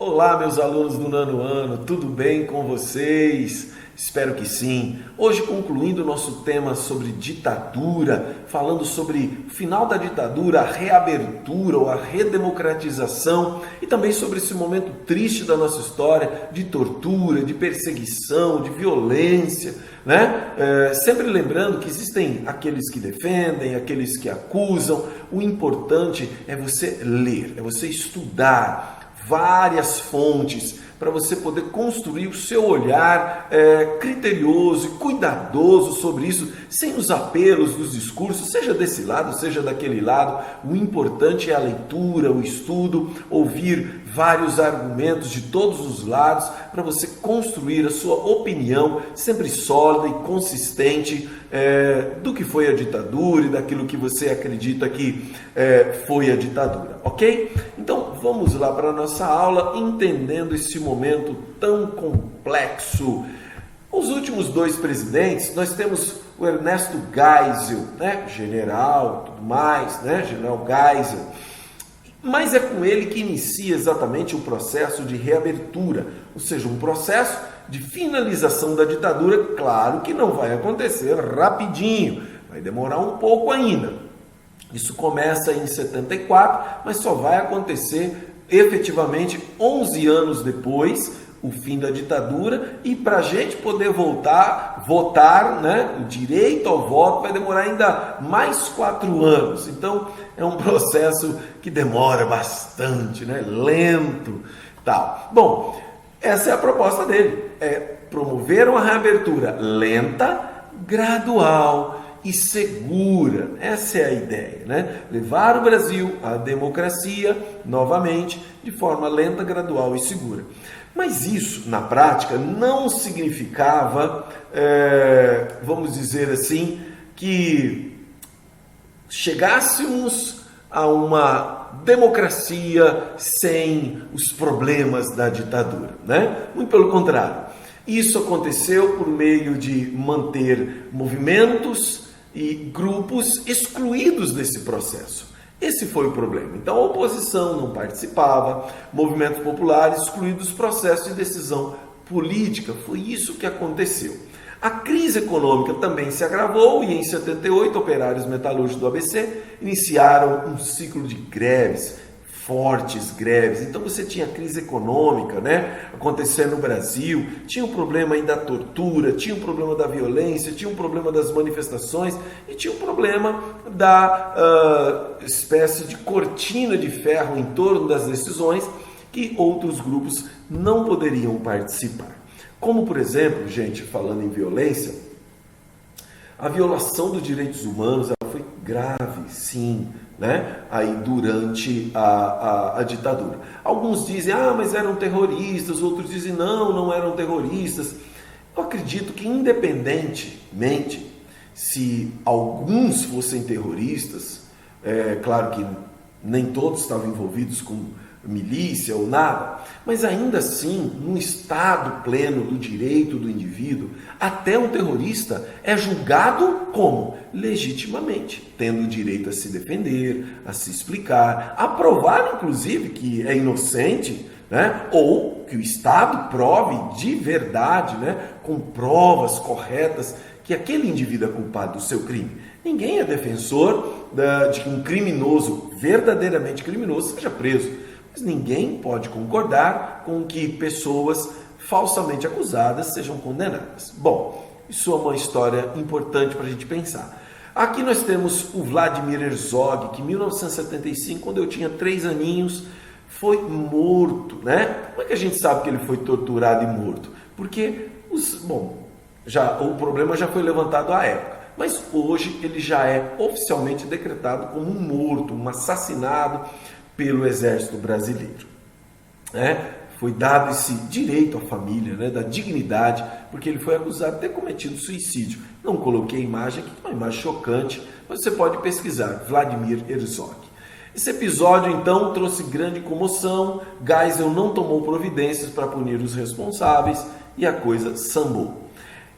Olá, meus alunos do nono ano, tudo bem com vocês? Espero que sim. Hoje, concluindo o nosso tema sobre ditadura, falando sobre o final da ditadura, a reabertura ou a redemocratização e também sobre esse momento triste da nossa história de tortura, de perseguição, de violência, né? Sempre lembrando que existem aqueles que defendem, aqueles que acusam. O importante é você ler, é você estudar várias fontes para você poder construir o seu olhar criterioso e cuidadoso sobre isso, sem os apelos dos discursos, seja desse lado, seja daquele lado. O importante é a leitura, o estudo, ouvir vários argumentos de todos os lados para você construir a sua opinião sempre sólida e consistente do que foi a ditadura e daquilo que você acredita que foi a ditadura, ok? Então vamos lá para a nossa aula, entendendo esse momento tão complexo. Os últimos dois presidentes, nós temos o Ernesto Geisel, né? General, tudo mais, né? General Geisel. Mas é com ele que inicia exatamente o processo de reabertura, ou seja, um processo de finalização da ditadura. Claro que não vai acontecer rapidinho, vai demorar um pouco ainda. Isso começa em 74, mas só vai acontecer efetivamente 11 anos depois, o fim da ditadura, e para a gente poder votar, né, o direito ao voto vai demorar ainda mais 4 anos. Então é um processo que demora bastante, né, lento, tal. Bom, essa é a proposta dele, é promover uma reabertura lenta, gradual e segura. Essa é a ideia, né? Levar o Brasil à democracia novamente de forma lenta, gradual e segura. Mas isso, na prática, não significava, vamos dizer assim, que chegássemos a uma democracia sem os problemas da ditadura, né? Muito pelo contrário. Isso aconteceu por meio de manter movimentos e grupos excluídos desse processo. Esse foi o problema. Então a oposição não participava, movimentos populares excluídos dos processos de decisão política. Foi isso que aconteceu. A crise econômica também se agravou e em 78 operários metalúrgicos do ABC iniciaram um ciclo de greves, fortes greves. Então você tinha crise econômica, né, acontecendo no Brasil, tinha o problema aí da tortura, tinha o problema da violência, tinha o problema das manifestações e tinha o problema da espécie de cortina de ferro em torno das decisões que outros grupos não poderiam participar. Como, por exemplo, gente, falando em violência, a violação dos direitos humanos ela foi grave, sim, né? Aí durante a ditadura. Alguns dizem, mas eram terroristas, outros dizem, não eram terroristas. Eu acredito que independentemente se alguns fossem terroristas, claro que nem todos estavam envolvidos com milícia ou nada, mas ainda assim, num estado pleno do direito do indivíduo, até um terrorista é julgado como? Legitimamente, tendo o direito a se defender, a se explicar, a provar inclusive que é inocente, né? Ou que o Estado prove de verdade, né? Com provas corretas, que aquele indivíduo é culpado do seu crime. Ninguém é defensor de que um criminoso, verdadeiramente criminoso, seja preso. Mas ninguém pode concordar com que pessoas falsamente acusadas sejam condenadas. Bom, isso é uma história importante para a gente pensar. Aqui nós temos o Vladimir Herzog, que em 1975, quando eu tinha 3 aninhos, foi morto, né? Como é que a gente sabe que ele foi torturado e morto? Porque, o problema já foi levantado à época. Mas hoje ele já é oficialmente decretado como um morto, um assassinado pelo Exército Brasileiro. Foi dado esse direito à família, né, da dignidade, porque ele foi acusado de ter cometido suicídio. Não coloquei a imagem aqui, é uma imagem chocante, mas você pode pesquisar, Vladimir Herzog. Esse episódio, então, trouxe grande comoção, Geisel não tomou providências para punir os responsáveis e a coisa sambou.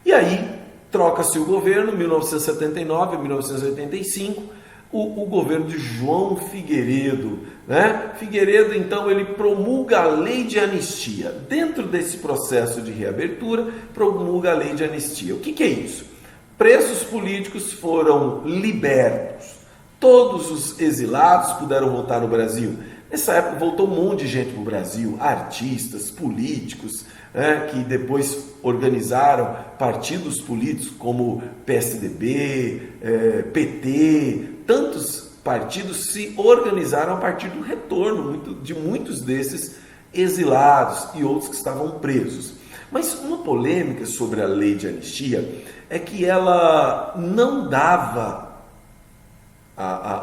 E aí, troca-se o governo, 1979 a 1985, o governo de João Figueiredo, né? Figueiredo, então, ele promulga a lei de anistia. Dentro desse processo de reabertura, promulga a lei de anistia. O que é isso? Presos políticos foram libertos. Todos os exilados puderam voltar no Brasil. Nessa época voltou um monte de gente para o Brasil, artistas, políticos, que depois organizaram partidos políticos como PSDB, PT, tantos partidos se organizaram a partir do retorno de muitos desses exilados e outros que estavam presos. Mas uma polêmica sobre a lei de anistia é que ela não dava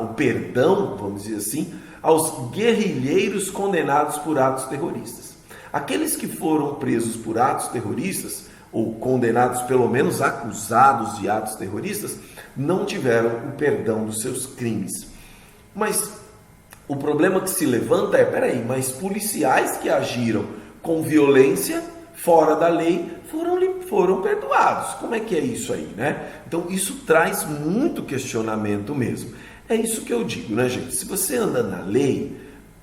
o perdão, vamos dizer assim, aos guerrilheiros condenados por atos terroristas. Aqueles que foram presos por atos terroristas, ou condenados, pelo menos acusados de atos terroristas, não tiveram o perdão dos seus crimes. Mas o problema que se levanta é, peraí, mas policiais que agiram com violência, fora da lei, foram perdoados. Como é que é isso aí, né? Então isso traz muito questionamento mesmo. É isso que eu digo, né, gente? Se você anda na lei,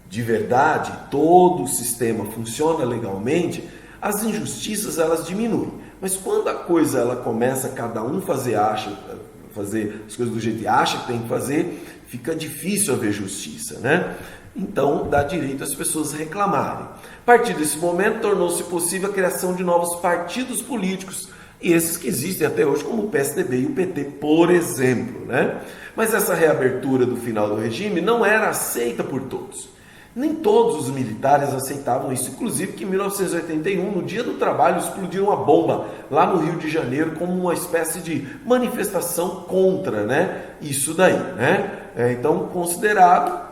de verdade, todo o sistema funciona legalmente, as injustiças elas diminuem. Mas quando a coisa ela começa cada um fazer as coisas do jeito que acha que tem que fazer, fica difícil haver justiça, né? Então dá direito às pessoas reclamarem. A partir desse momento tornou-se possível a criação de novos partidos políticos, e esses que existem até hoje, como o PSDB e o PT, por exemplo, né? Mas essa reabertura do final do regime não era aceita por todos. Nem todos os militares aceitavam isso, inclusive que em 1981, no Dia do Trabalho, explodiu uma bomba lá no Rio de Janeiro como uma espécie de manifestação contra, né, isso daí, né? Então, considerado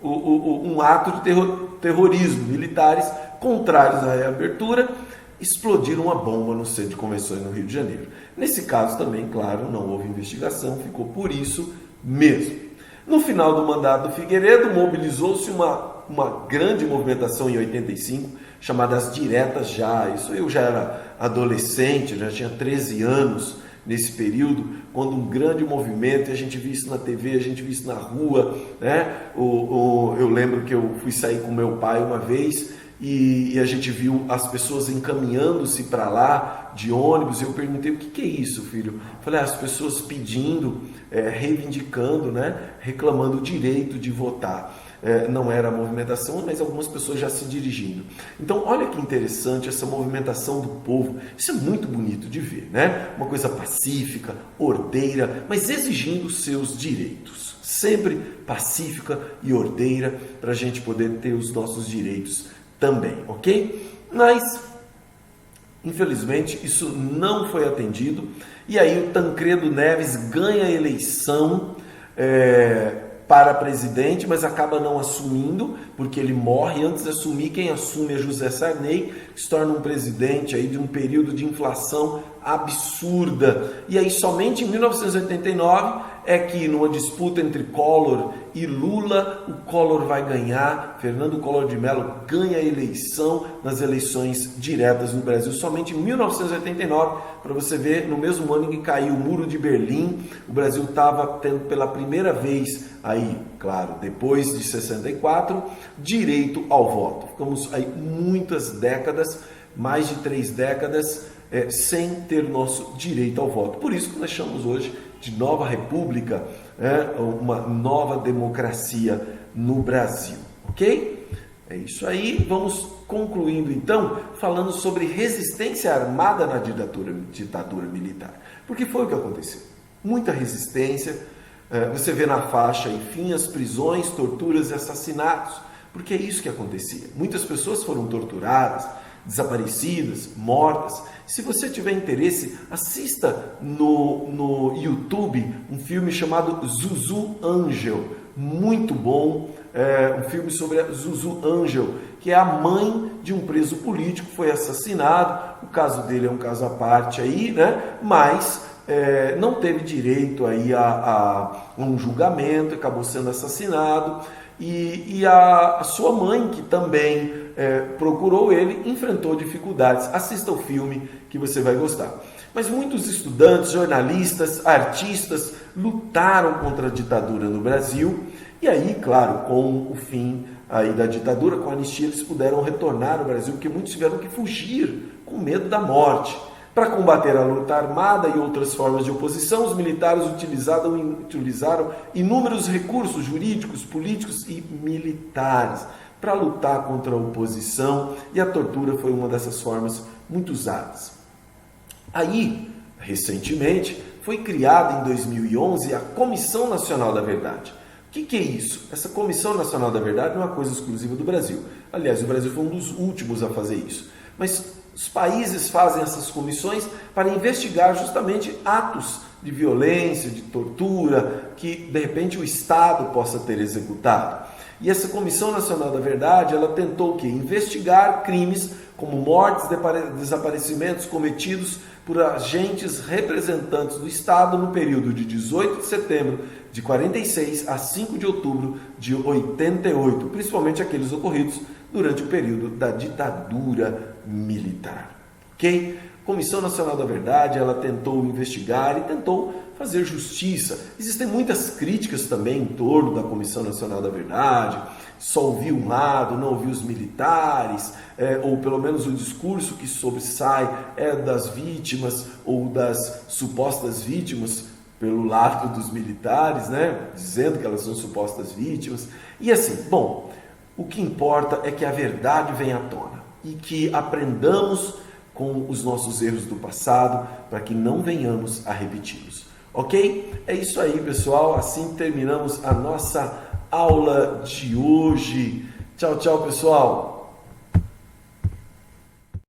um ato de terrorismo. Militares contrários à reabertura explodiram uma bomba no centro de convenções no Rio de Janeiro. Nesse caso também, claro, não houve investigação, ficou por isso mesmo. No final do mandato do Figueiredo, mobilizou-se uma grande movimentação em 85, chamada As Diretas Já. Isso eu já era adolescente, já tinha 13 anos nesse período, quando um grande movimento, e a gente viu isso na TV, a gente viu isso na rua, né? Eu lembro que eu fui sair com meu pai uma vez e a gente viu as pessoas encaminhando-se para lá de ônibus, e eu perguntei, o que é isso, filho? Eu falei, as pessoas pedindo, reivindicando, né? Reclamando o direito de votar. Não era a movimentação, mas algumas pessoas já se dirigindo. Então, olha que interessante essa movimentação do povo. Isso é muito bonito de ver, né? Uma coisa pacífica, ordeira, mas exigindo os seus direitos. Sempre pacífica e ordeira, para a gente poder ter os nossos direitos também, ok? Mas, infelizmente, isso não foi atendido. E aí o Tancredo Neves ganha a eleição para presidente, mas acaba não assumindo, porque ele morre. Antes de assumir, quem assume é José Sarney, que se torna um presidente aí de um período de inflação absurda. E aí somente em 1989 é que, numa disputa entre Collor e Lula, o Collor vai ganhar. Fernando Collor de Mello ganha a eleição nas eleições diretas no Brasil, somente em 1989, para você ver, no mesmo ano em que caiu o Muro de Berlim, o Brasil estava tendo pela primeira vez, aí, claro, depois de 64, direito ao voto. Ficamos aí muitas décadas, mais de 3 décadas, sem ter nosso direito ao voto. Por isso que nós chamamos hoje de nova república, uma nova democracia no Brasil, ok? É isso aí. Vamos concluindo então, falando sobre resistência armada na ditadura militar. Porque foi o que aconteceu. Muita resistência, você vê na faixa, enfim, as prisões, torturas e assassinatos, porque é isso que acontecia. Muitas pessoas foram torturadas, desaparecidas, mortas. Se você tiver interesse, assista no YouTube um filme chamado Zuzu Angel, muito bom, um filme sobre a Zuzu Angel, que é a mãe de um preso político que foi assassinado. O caso dele é um caso à parte aí, né? Mas não teve direito aí a um julgamento, acabou sendo assassinado. E a sua mãe, que também procurou ele, enfrentou dificuldades. Assista o filme que você vai gostar. Mas muitos estudantes, jornalistas, artistas lutaram contra a ditadura no Brasil e aí, claro, com o fim aí da ditadura, com a anistia, eles puderam retornar ao Brasil, porque muitos tiveram que fugir com medo da morte. Para combater a luta armada e outras formas de oposição, os militares utilizaram inúmeros recursos jurídicos, políticos e militares para lutar contra a oposição, e a tortura foi uma dessas formas muito usadas. Aí, recentemente, foi criada em 2011 a Comissão Nacional da Verdade. O que é isso? Essa Comissão Nacional da Verdade não é uma coisa exclusiva do Brasil. Aliás, o Brasil foi um dos últimos a fazer isso. Mas os países fazem essas comissões para investigar justamente atos de violência, de tortura, que de repente o Estado possa ter executado. E essa Comissão Nacional da Verdade, ela tentou o quê? Investigar crimes como mortes, desaparecimentos cometidos por agentes representantes do Estado no período de 18 de setembro de 46 a 5 de outubro de 88, principalmente aqueles ocorridos durante o período da ditadura militar. Ok? Comissão Nacional da Verdade, ela tentou investigar e tentou fazer justiça. Existem muitas críticas também em torno da Comissão Nacional da Verdade, só ouviu um lado, não ouviu os militares, ou pelo menos o discurso que sobressai é das vítimas ou das supostas vítimas pelo lado dos militares, né? Dizendo que elas são supostas vítimas. E assim, bom, o que importa é que a verdade venha à tona e que aprendamos com os nossos erros do passado para que não venhamos a repeti-los. Ok? É isso aí, pessoal. Assim terminamos a nossa aula de hoje. Tchau, tchau, pessoal.